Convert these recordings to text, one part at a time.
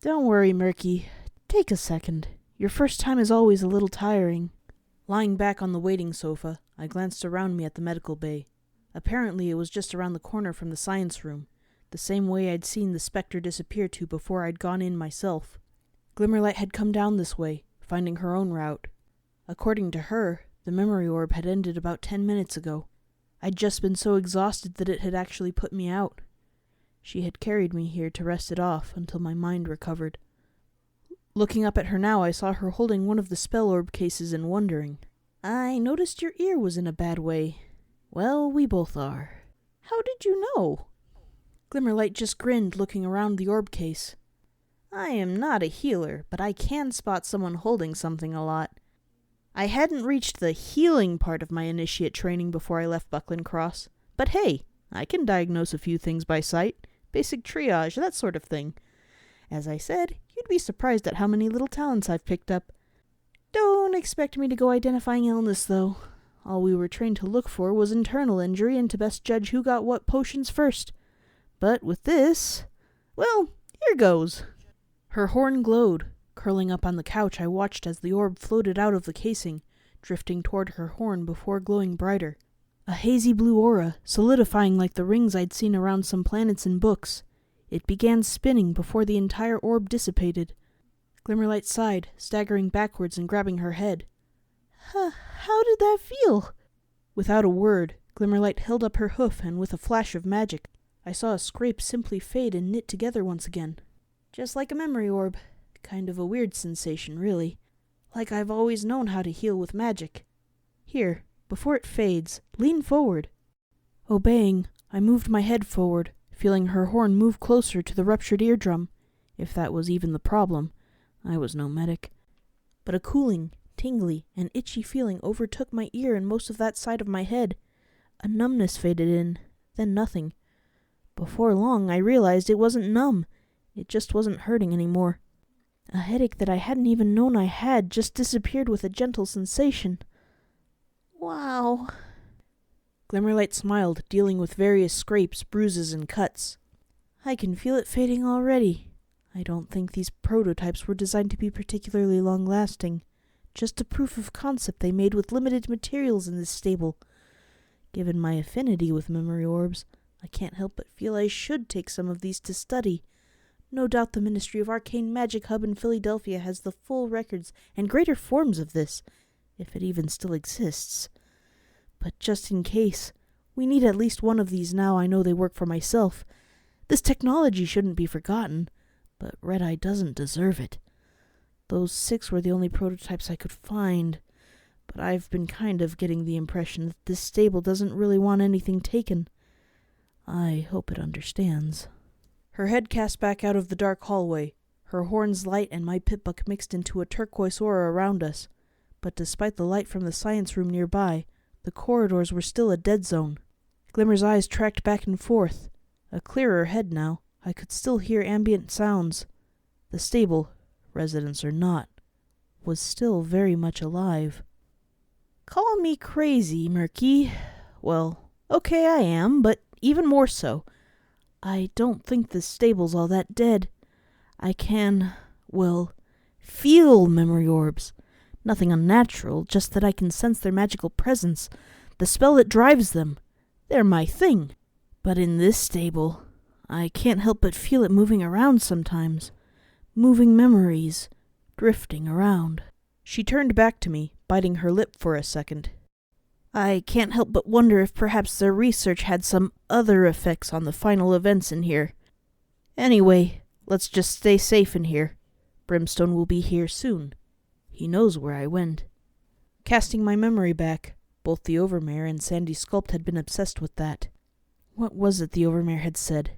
Don't worry, Murky. Take a second. Your first time is always a little tiring. Lying back on the waiting sofa, I glanced around me at the medical bay. Apparently it was just around the corner from the science room, the same way I'd seen the specter disappear to before I'd gone in myself. Glimmerlight had come down this way, finding her own route. According to her, the memory orb had ended about 10 minutes ago. I'd just been so exhausted that it had actually put me out. She had carried me here to rest it off until my mind recovered. Looking up at her now, I saw her holding one of the spell orb cases and wondering. I noticed your ear was in a bad way. Well, we both are. How did you know? Glimmerlight just grinned, looking around the orb case. I am not a healer, but I can spot someone holding something a lot. I hadn't reached the healing part of my initiate training before I left Buckland Cross. But hey, I can diagnose a few things by sight. Basic triage, that sort of thing. As I said, you'd be surprised at how many little talents I've picked up. Don't expect me to go identifying illness, though. All we were trained to look for was internal injury and to best judge who got what potions first. But with this, well, here goes. Her horn glowed. Curling up on the couch, I watched as the orb floated out of the casing, drifting toward her horn before glowing brighter. A hazy blue aura, solidifying like the rings I'd seen around some planets in books. It began spinning before the entire orb dissipated. Glimmerlight sighed, staggering backwards and grabbing her head. How did that feel? Without a word, Glimmerlight held up her hoof, and with a flash of magic, I saw a scrape simply fade and knit together once again. Just like a memory orb. Kind of a weird sensation, really. Like I've always known how to heal with magic. Here, before it fades, lean forward. Obeying, I moved my head forward, feeling her horn move closer to the ruptured eardrum. If that was even the problem, I was no medic. But a cooling, tingly, and itchy feeling overtook my ear and most of that side of my head. A numbness faded in, then nothing. Before long, I realized it wasn't numb. It just wasn't hurting anymore. A headache that I hadn't even known I had just disappeared with a gentle sensation. Wow. Glimmerlight smiled, dealing with various scrapes, bruises, and cuts. I can feel it fading already. I don't think these prototypes were designed to be particularly long-lasting. Just a proof of concept they made with limited materials in this stable. Given my affinity with memory orbs, I can't help but feel I should take some of these to study. No doubt the Ministry of Arcane Magic Hub in Philadelphia has the full records and greater forms of this, if it even still exists. But just in case, we need at least one of these now I know they work for myself. This technology shouldn't be forgotten, but Red-Eye doesn't deserve it. Those 6 were the only prototypes I could find, but I've been kind of getting the impression that this stable doesn't really want anything taken. I hope it understands. Her head cast back out of the dark hallway, her horns light and my pitbuck mixed into a turquoise aura around us. But despite the light from the science room nearby, the corridors were still a dead zone. Glimmer's eyes tracked back and forth. A clearer head now, I could still hear ambient sounds. The stable, residents or not, was still very much alive. Call me crazy, Murky. Well, okay, I am, but even more so. I don't think the stable's all that dead. I can, well, feel memory orbs. Nothing unnatural, just that I can sense their magical presence, the spell that drives them. They're my thing. But in this stable, I can't help but feel it moving around sometimes. Moving memories, drifting around. She turned back to me, biting her lip for a second. I can't help but wonder if perhaps their research had some other effects on the final events in here. Anyway, let's just stay safe in here. Brimstone will be here soon. He knows where I went. Casting my memory back, both the Overmare and Sandy Sculpt had been obsessed with that. What was it the Overmare had said?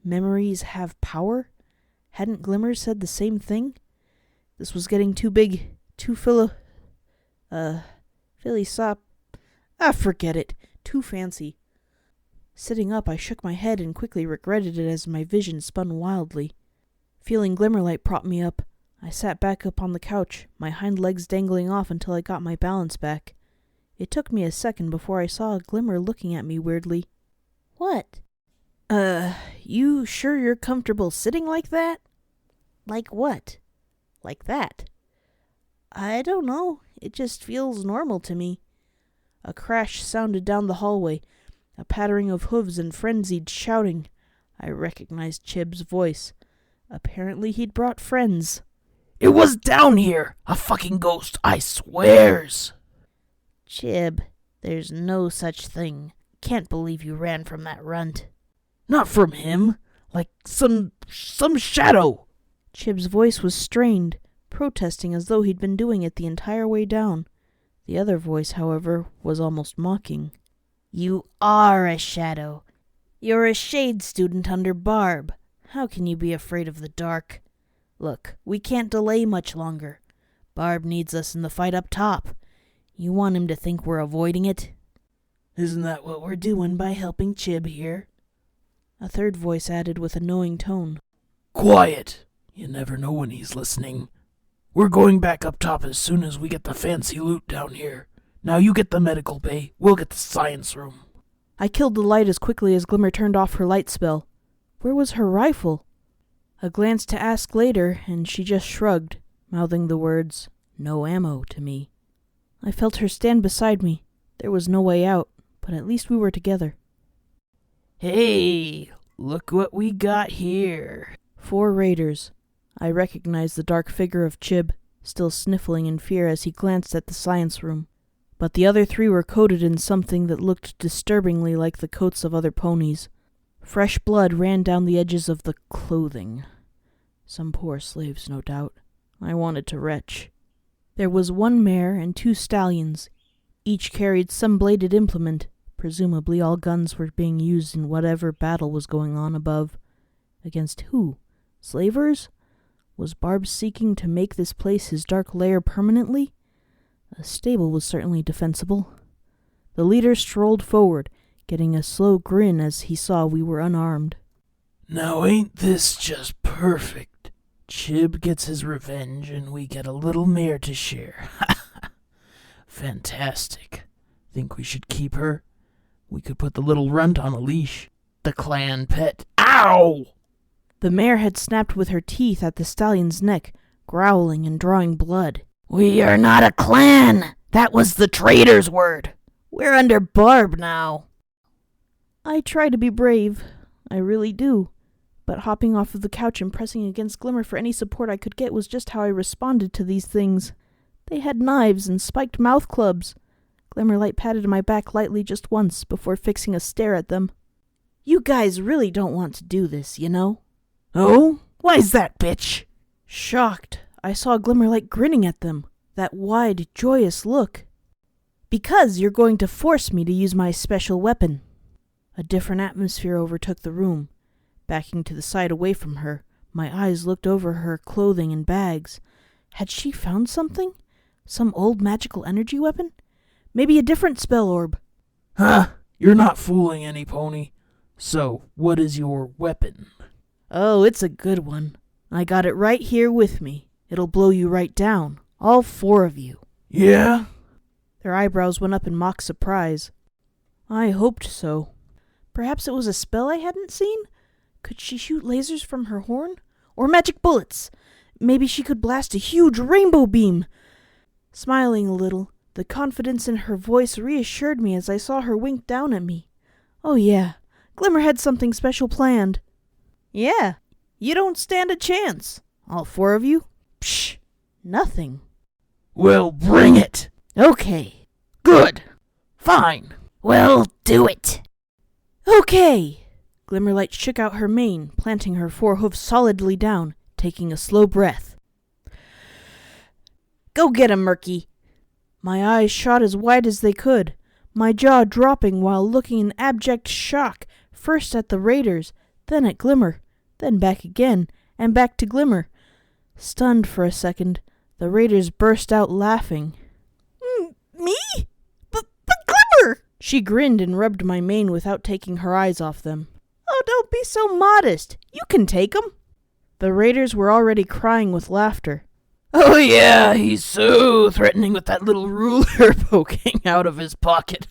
Memories have power? Hadn't Glimmer said the same thing? This was getting too big, too forget it. Too fancy. Sitting up, I shook my head and quickly regretted it as my vision spun wildly. Feeling Glimmerlight prop me up, I sat back up on the couch, my hind legs dangling off until I got my balance back. It took me a second before I saw a Glimmer looking at me weirdly. What? You sure you're comfortable sitting like that? Like what? Like that? I don't know. It just feels normal to me. A crash sounded down the hallway, a pattering of hooves and frenzied shouting. I recognized Chib's voice. Apparently he'd brought friends. It was down here! A fucking ghost, I swears! Chib, there's no such thing. Can't believe you ran from that runt. Not from him. Like some shadow. Chib's voice was strained, protesting as though he'd been doing it the entire way down. The other voice, however, was almost mocking. You are a shadow. You're a shade student under Barb. How can you be afraid of the dark? Look, we can't delay much longer. Barb needs us in the fight up top. You want him to think we're avoiding it? Isn't that what we're doing by helping Chib here? A third voice added with a knowing tone. Quiet! You never know when he's listening. We're going back up top as soon as we get the fancy loot down here. Now you get the medical bay, we'll get the science room. I killed the light as quickly as Glimmer turned off her light spell. Where was her rifle? A glance to ask later, and she just shrugged, mouthing the words, "No ammo," to me. I felt her stand beside me. There was no way out, but at least we were together. Hey, look what we got here. 4 raiders. I recognized the dark figure of Chib, still sniffling in fear as he glanced at the science room. But the other 3 were coated in something that looked disturbingly like the coats of other ponies. Fresh blood ran down the edges of the clothing. Some poor slaves, no doubt. I wanted to retch. There was 1 mare and 2 stallions. Each carried some bladed implement. Presumably all guns were being used in whatever battle was going on above. Against who? Slavers? Was Barb seeking to make this place his dark lair permanently? A stable was certainly defensible. The leader strolled forward, getting a slow grin as he saw we were unarmed. Now ain't this just perfect? Chib gets his revenge and we get a little mare to share. Fantastic. Think we should keep her? We could put the little runt on a leash. The clan pet. Ow! The mare had snapped with her teeth at the stallion's neck, growling and drawing blood. We are not a clan! That was the traitor's word! We're under Barb now! I try to be brave. I really do. But hopping off of the couch and pressing against Glimmer for any support I could get was just how I responded to these things. They had knives and spiked mouth clubs. Glimmerlight patted my back lightly just once before fixing a stare at them. You guys really don't want to do this, you know? Oh? Why's that, bitch? Shocked, I saw Glimmerlight grinning at them, that wide, joyous look. Because you're going to force me to use my special weapon. A different atmosphere overtook the room. Backing to the side away from her, my eyes looked over her clothing and bags. Had she found something? Some old magical energy weapon? Maybe a different spell orb. Huh? You're not fooling any pony. So, what is your weapon? Oh, it's a good one. I got it right here with me. It'll blow you right down. All 4 of you. Yeah? Their eyebrows went up in mock surprise. I hoped so. Perhaps it was a spell I hadn't seen? Could she shoot lasers from her horn? Or magic bullets? Maybe she could blast a huge rainbow beam. Smiling a little, the confidence in her voice reassured me as I saw her wink down at me. Oh yeah, Glimmer had something special planned. Yeah, you don't stand a chance. All 4 of you? Psh, nothing. Well, bring it! Okay. Good! Fine! Well, do it! Okay! Glimmerlight shook out her mane, planting her 4 hooves solidly down, taking a slow breath. Go get him, Murky! My eyes shot as wide as they could, my jaw dropping while looking in abject shock, first at the raiders, then at Glimmer, then back again, and back to Glimmer. Stunned for a second, the raiders burst out laughing. Me? But Glimmer! She grinned and rubbed my mane without taking her eyes off them. Oh, don't be so modest. You can take 'em. The raiders were already crying with laughter. Oh yeah, he's so threatening with that little ruler poking out of his pocket.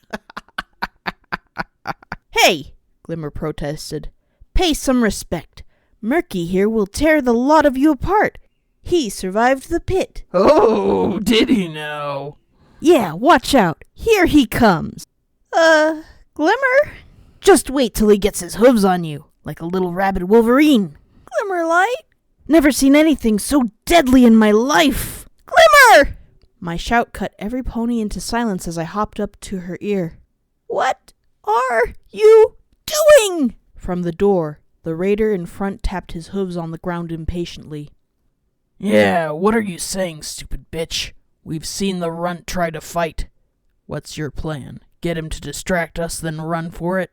Hey, Glimmer protested. Pay some respect. Murky here will tear the lot of you apart. He survived the pit. Oh, did he now? Yeah, watch out. Here he comes. Glimmer? Just wait till he gets his hooves on you, like a little rabid wolverine. Glimmerlight? Never seen anything so deadly in my life. Glimmer! My shout cut every pony into silence as I hopped up to her ear. What are you doing? From the door, the raider in front tapped his hooves on the ground impatiently. Yeah, what are you saying, stupid bitch? We've seen the runt try to fight. What's your plan? Get him to distract us, then run for it?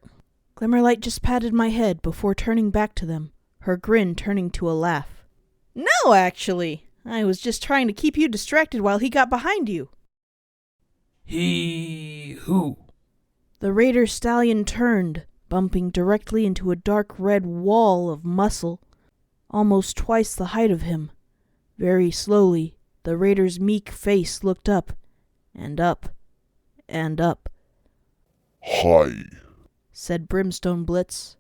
Glimmerlight just patted my head before turning back to them, her grin turning to a laugh. No, actually. I was just trying to keep you distracted while he got behind you. He... who? The raider stallion turned, bumping directly into a dark red wall of muscle, almost twice the height of him. Very slowly, the raider's meek face looked up, and up, and up. Hi, Said Brimstone Blitz.